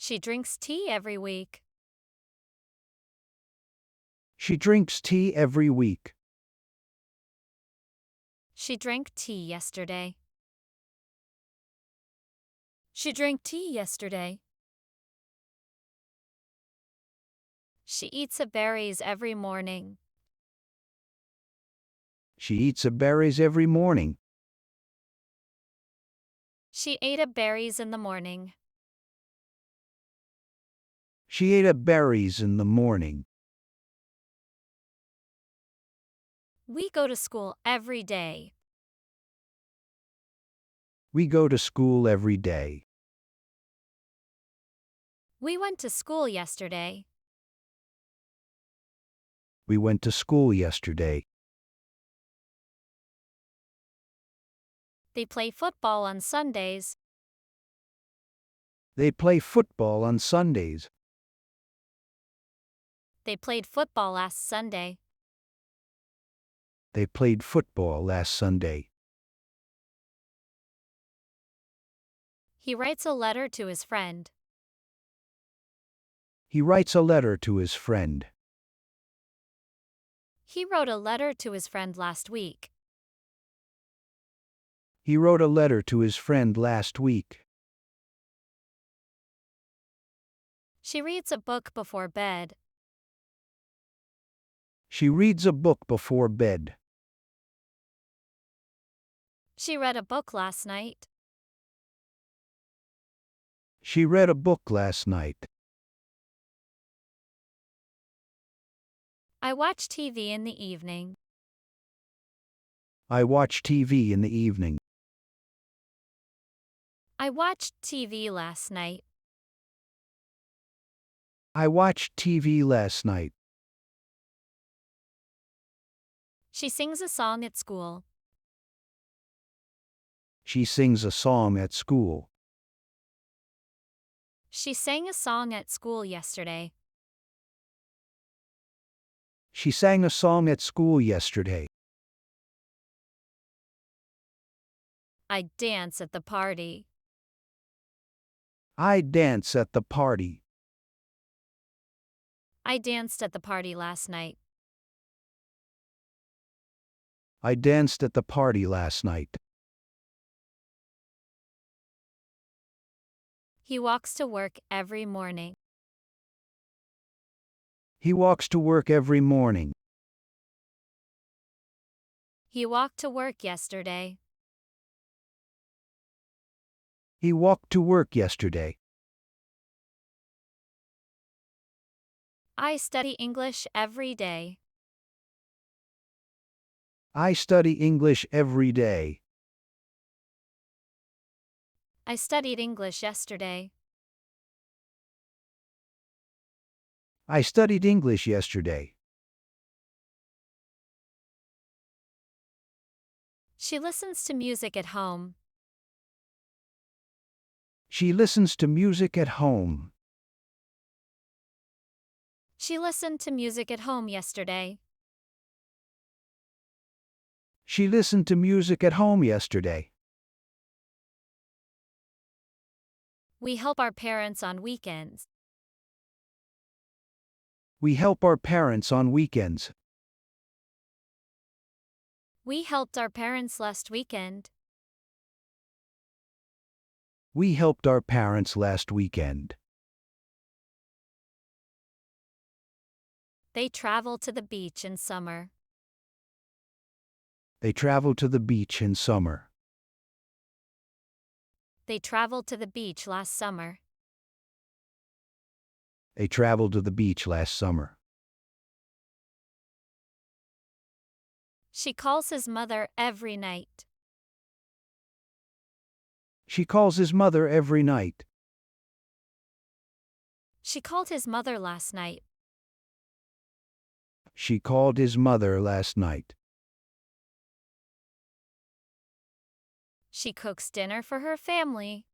She drinks tea every week. She drinks tea every week. She drank tea yesterday. She drank tea yesterday. She eats a berries every morning. She eats a berries every morning. She ate a berries in the morning. She ate a berries in the morning. We go to school every day. We go to school every day. We went to school yesterday. We went to school yesterday. They play football on Sundays. They play football on Sundays. They played football last Sunday. They played football last Sunday. He writes a letter to his friend. He writes a letter to his friend. He wrote a letter to his friend last week. He wrote a letter to his friend last week. She reads a book before bed. She reads a book before bed. She read a book last night. She read a book last night. I watch TV in the evening. I watch TV in the evening. I watched TV last night. I watched TV last night. She sings a song at school. She sings a song at school. She sang a song at school yesterday. She sang a song at school yesterday. I dance at the party. I dance at the party. I danced at the party last night. I danced at the party last night. He walks to work every morning. He walks to work every morning. He walked to work yesterday. He walked to work yesterday. I study English every day. I study English every day. I studied English yesterday. I studied English yesterday. She listens to music at home. She listens to music at home. She listened to music at home yesterday. She listened to music at home yesterday. We help our parents on weekends. We help our parents on weekends. We helped our parents last weekend. We helped our parents last weekend. They travel to the beach in summer. They travel to the beach in summer. They traveled to the beach last summer. They traveled to the beach last summer. She calls his mother every night. She calls his mother every night. She called his mother last night. She called his mother last night. She cooks dinner for her family.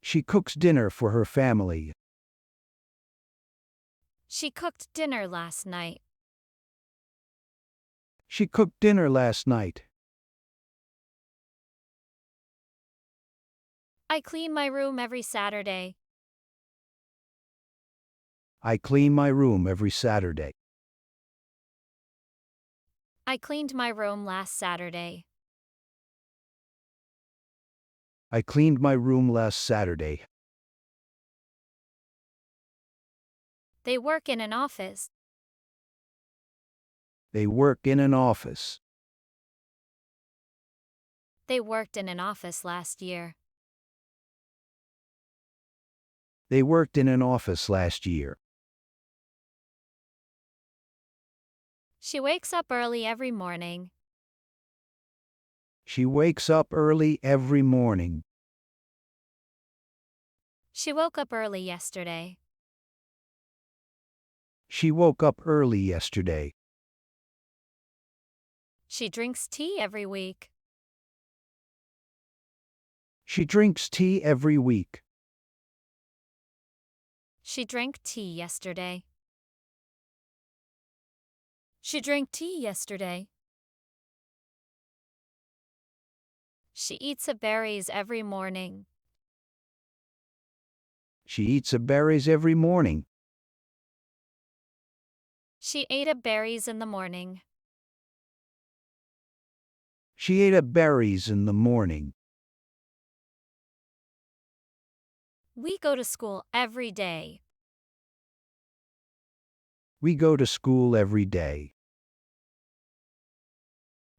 She cooks dinner for her family. She cooked dinner last night. She cooked dinner last night. I clean my room every Saturday. I clean my room every Saturday. I cleaned my room last Saturday. I cleaned my room last Saturday. They work in an office. They work in an office. They worked in an office last year. They worked in an office last year. She wakes up early every morning. She wakes up early every morning. She woke up early yesterday. She woke up early yesterday. She drinks tea every week. She drinks tea every week. She drank tea yesterday. She drank tea yesterday. She eats a berries every morning. She eats a berries every morning. She ate a berries in the morning. She ate a berries in the morning. We go to school every day. We go to school every day.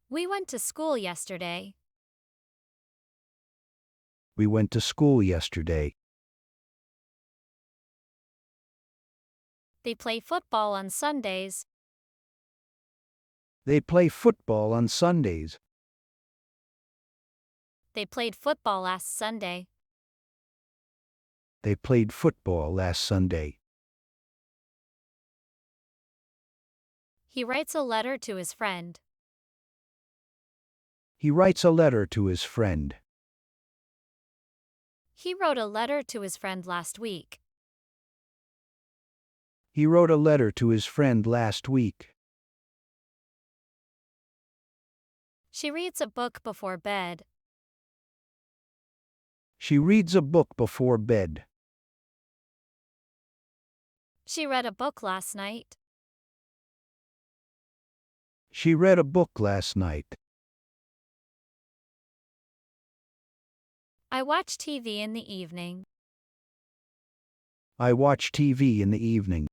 We went to school yesterday. We went to school yesterday. They play football on Sundays. They play football on Sundays. They played football last Sunday. They played football last Sunday. He writes a letter to his friend. He writes a letter to his friend. He wrote a letter to his friend last week. He wrote a letter to his friend last week. She reads a book before bed. She reads a book before bed. She read a book last night. She read a book last night. I watch TV in the evening. I watch TV in the evening.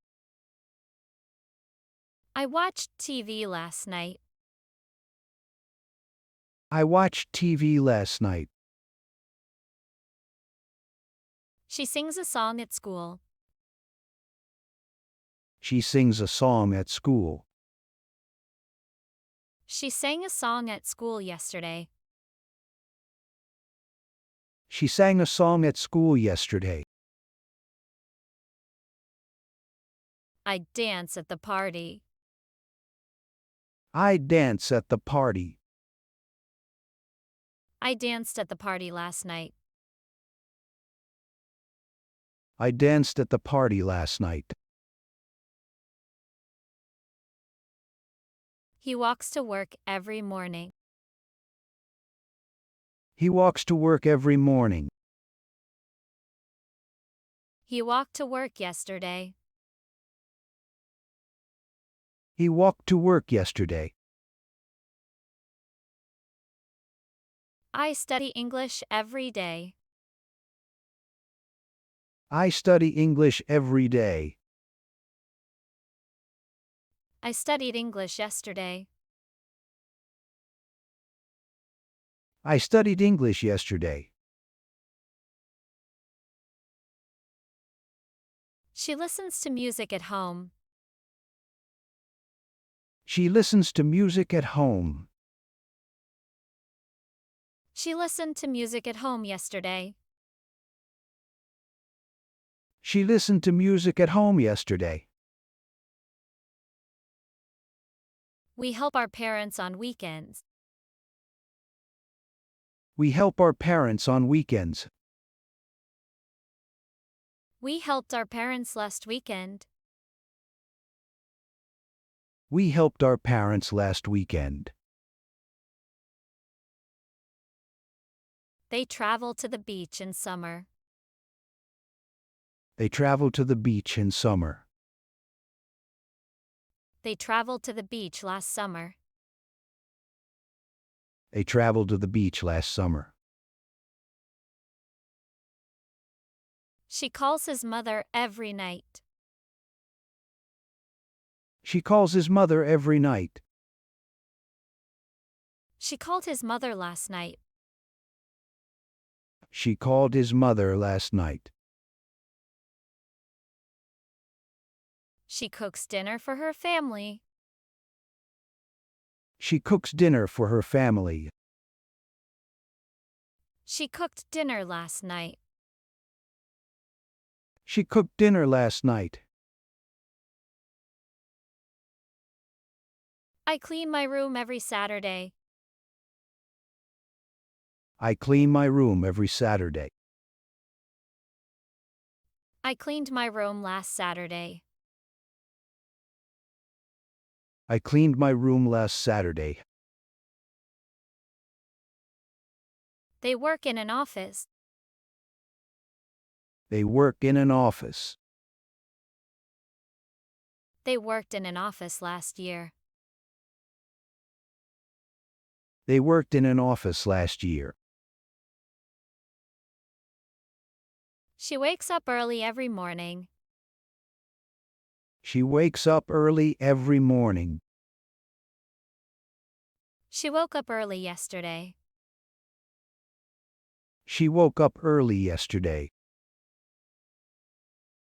I watched TV last night. I watched TV last night. She sings a song at school. She sings a song at school. She sang a song at school yesterday. She sang a song at school yesterday. I dance at the party. I dance at the party. I danced at the party last night. I danced at the party last night. He walks to work every morning. He walks to work every morning. He walked to work yesterday. He walked to work yesterday. I study English every day. I study English every day. I studied English yesterday. I studied English yesterday. She listens to music at home. She listens to music at home. She listened to music at home yesterday. She listened to music at home yesterday. We help our parents on weekends. We help our parents on weekends. We helped our parents last weekend. We helped our parents last weekend. They travel to the beach in summer. They travel to the beach in summer. They traveled to the beach last summer. They traveled to the beach last summer. She calls his mother every night. She calls his mother every night. She called his mother last night. She called his mother last night. She cooks dinner for her family. She cooks dinner for her family. She cooked dinner last night. She cooked dinner last night. I clean my room every Saturday. I clean my room every Saturday. I cleaned my room last Saturday. I cleaned my room last Saturday. They work in an office. They work in an office. They worked in an office last year. They worked in an office last year. She wakes up early every morning. She wakes up early every morning. She woke up early yesterday. She woke up early yesterday.